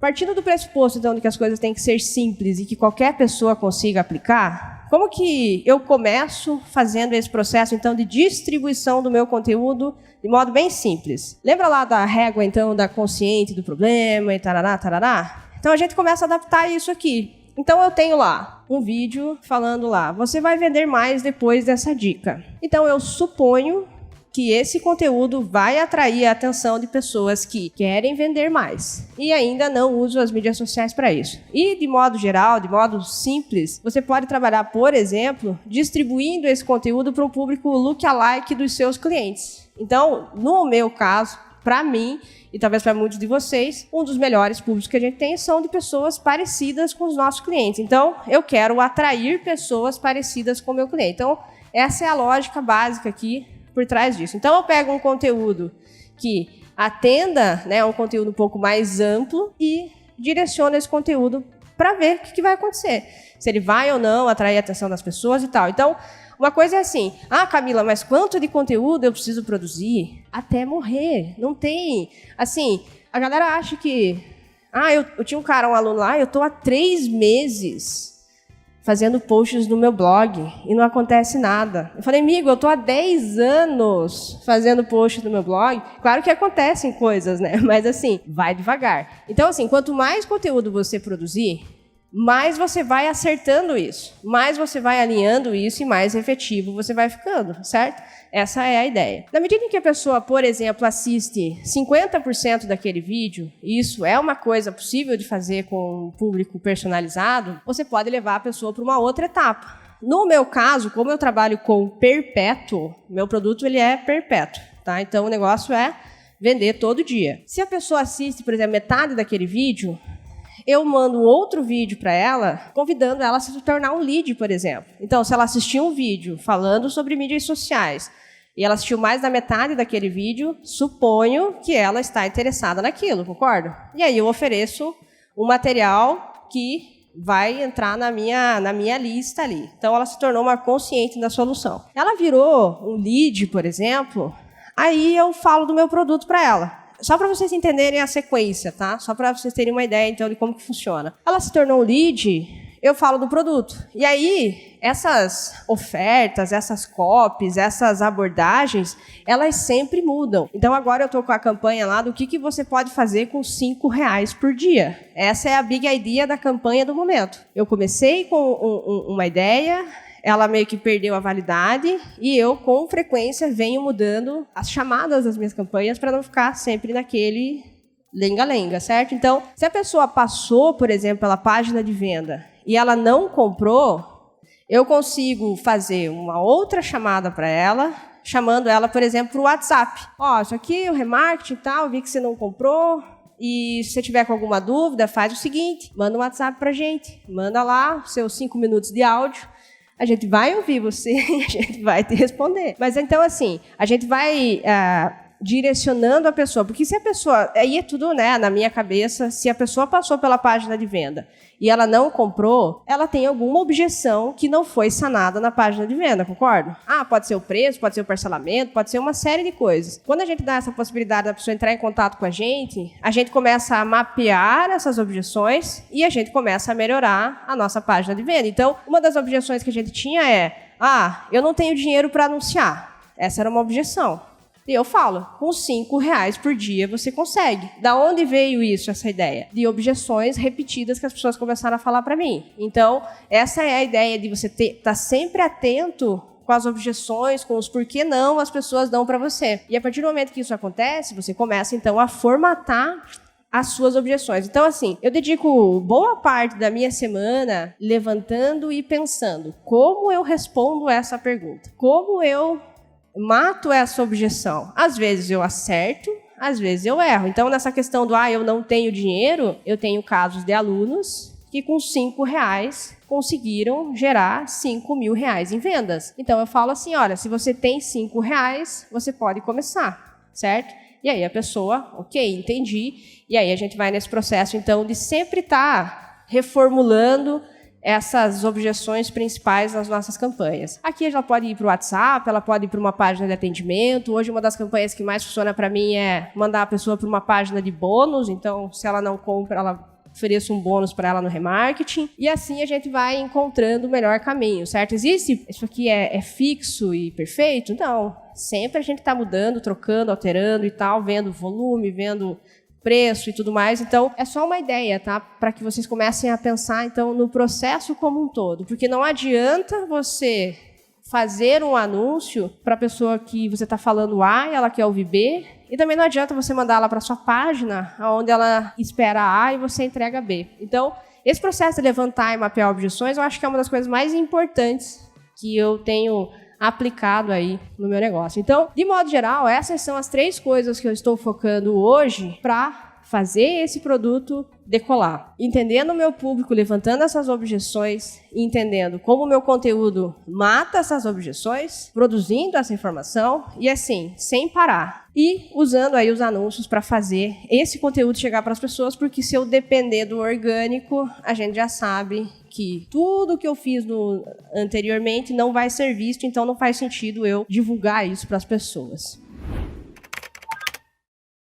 Partindo do pressuposto, então, de que as coisas têm que ser simples e que qualquer pessoa consiga aplicar, como que eu começo fazendo esse processo, então, de distribuição do meu conteúdo de modo bem simples? Lembra lá da régua, então, da consciente do problema e tarará, tarará? Então, a gente começa a adaptar isso aqui. Então, eu tenho lá um vídeo falando lá, você vai vender mais depois dessa dica. Então, eu suponho que esse conteúdo vai atrair a atenção de pessoas que querem vender mais e ainda não usam as mídias sociais para isso. E, de modo geral, de modo simples, você pode trabalhar, por exemplo, distribuindo esse conteúdo para um público lookalike dos seus clientes. Então, no meu caso, para mim, e talvez para muitos de vocês, um dos melhores públicos que a gente tem são de pessoas parecidas com os nossos clientes. Então, eu quero atrair pessoas parecidas com o meu cliente. Então, essa é a lógica básica aqui por trás disso. Então, eu pego um conteúdo que atenda, né, um conteúdo um pouco mais amplo e direciono esse conteúdo para ver o que vai acontecer. Se ele vai ou não atrair a atenção das pessoas e tal. Então, uma coisa é assim, Camila, mas quanto de conteúdo eu preciso produzir até morrer? Não tem. Assim, a galera acha que... eu tinha um aluno lá, eu estou há 3 meses fazendo posts no meu blog e não acontece nada. Eu falei, amigo, eu estou há 10 anos fazendo posts no meu blog. Claro que acontecem coisas, né? Mas assim, vai devagar. Então, assim, quanto mais conteúdo você produzir, mais você vai acertando isso, mais você vai alinhando isso e mais efetivo você vai ficando, certo? Essa é a ideia. Na medida em que a pessoa, por exemplo, assiste 50% daquele vídeo, e isso é uma coisa possível de fazer com um público personalizado, você pode levar a pessoa para uma outra etapa. No meu caso, como eu trabalho com perpétuo, meu produto ele é perpétuo, tá? Então o negócio é vender todo dia. Se a pessoa assiste, por exemplo, metade daquele vídeo, eu mando um outro vídeo para ela, convidando ela a se tornar um lead, por exemplo. Então, se ela assistiu um vídeo falando sobre mídias sociais e ela assistiu mais da metade daquele vídeo, suponho que ela está interessada naquilo, concorda? E aí eu ofereço um material que vai entrar na minha lista ali. Então, ela se tornou uma consciente da solução. Ela virou um lead, por exemplo, aí eu falo do meu produto para ela. Só para vocês entenderem a sequência, tá? Só para vocês terem uma ideia, então, de como que funciona. Ela se tornou um lead, eu falo do produto. E aí, essas ofertas, essas copies, essas abordagens, elas sempre mudam. Então, agora eu estou com a campanha lá do que você pode fazer com R$5 por dia. Essa é a big idea da campanha do momento. Eu comecei com uma ideia... Ela meio que perdeu a validade e eu, com frequência, venho mudando as chamadas das minhas campanhas para não ficar sempre naquele lenga-lenga, certo? Então, se a pessoa passou, por exemplo, pela página de venda e ela não comprou, eu consigo fazer uma outra chamada para ela, chamando ela, por exemplo, para o WhatsApp. Isso aqui, o remarketing e tal, vi que você não comprou. E se você tiver com alguma dúvida, faz o seguinte, manda um WhatsApp para a gente. Manda lá os seus 5 minutos de áudio. A gente vai ouvir você e a gente vai te responder. Mas então, assim, a gente vai direcionando a pessoa. Porque se a pessoa... Aí é tudo, né, na minha cabeça. Se a pessoa passou pela página de venda e ela não comprou, ela tem alguma objeção que não foi sanada na página de venda, concorda? Pode ser o preço, pode ser o parcelamento, pode ser uma série de coisas. Quando a gente dá essa possibilidade da pessoa entrar em contato com a gente começa a mapear essas objeções e a gente começa a melhorar a nossa página de venda. Então, uma das objeções que a gente tinha é eu não tenho dinheiro para anunciar. Essa era uma objeção. E eu falo, com R$5 por dia você consegue. Da onde veio isso, essa ideia? De objeções repetidas que as pessoas começaram a falar para mim. Então, essa é a ideia de você estar sempre atento com as objeções, com os porquê não as pessoas dão para você. E a partir do momento que isso acontece, você começa, então, a formatar as suas objeções. Então, assim, eu dedico boa parte da minha semana levantando e pensando como eu respondo essa pergunta. Como eu mato essa objeção. Às vezes eu acerto, às vezes eu erro. Então, nessa questão do eu não tenho dinheiro, eu tenho casos de alunos que com R$5 conseguiram gerar R$5.000 em vendas. Então, eu falo assim, olha, se você tem R$5, você pode começar, certo? E aí a pessoa, ok, entendi. E aí a gente vai nesse processo, então, de sempre estar reformulando essas objeções principais nas nossas campanhas. Aqui ela pode ir para o WhatsApp, ela pode ir para uma página de atendimento. Hoje, uma das campanhas que mais funciona para mim é mandar a pessoa para uma página de bônus. Então, se ela não compra, ela ofereça um bônus para ela no remarketing. E assim a gente vai encontrando o melhor caminho, certo? Existe, isso aqui é fixo e perfeito? Não. Sempre a gente está mudando, trocando, alterando e tal, vendo volume, vendo preço e tudo mais. Então, é só uma ideia, tá? Para que vocês comecem a pensar, então, no processo como um todo. Porque não adianta você fazer um anúncio para a pessoa que você está falando A e ela quer ouvir B. E também não adianta você mandar ela para a sua página, onde ela espera A e você entrega B. Então, esse processo de levantar e mapear objeções, eu acho que é uma das coisas mais importantes que eu tenho aplicado aí no meu negócio. Então, de modo geral, essas são as 3 coisas que eu estou focando hoje para fazer esse produto decolar. Entendendo o meu público, levantando essas objeções, entendendo como o meu conteúdo mata essas objeções, produzindo essa informação e assim, sem parar. E usando aí os anúncios para fazer esse conteúdo chegar para as pessoas, porque se eu depender do orgânico, a gente já sabe que tudo que eu fiz anteriormente não vai ser visto, então não faz sentido eu divulgar isso para as pessoas.